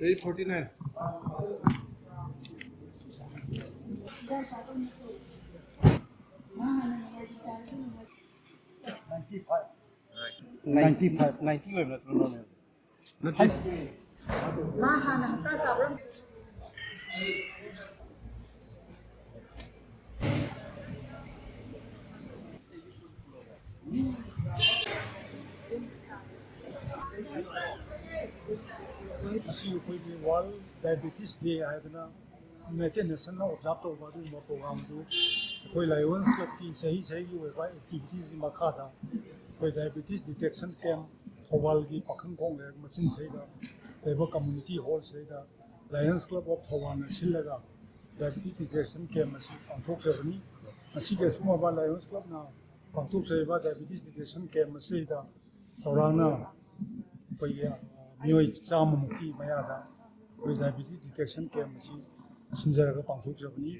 349. 90 वेब नट World Diabetes Day haidana United Nations na observe tawba du program du koi Lions Club ki sahi gi weba activities makhada koi diabetes detection camp thawal gi pakhang kong le machine sei da leba community hall sei da Lions Club of Thawal na silaga diabetes detection camp asi pangthok jabani asi ke suma ba Lions Club na pangthok sei ba diabetes detection camp sei da saurana koi मियोई चामुकी मयादा कोई diabetes detection camp sinjaraga pangthok jabani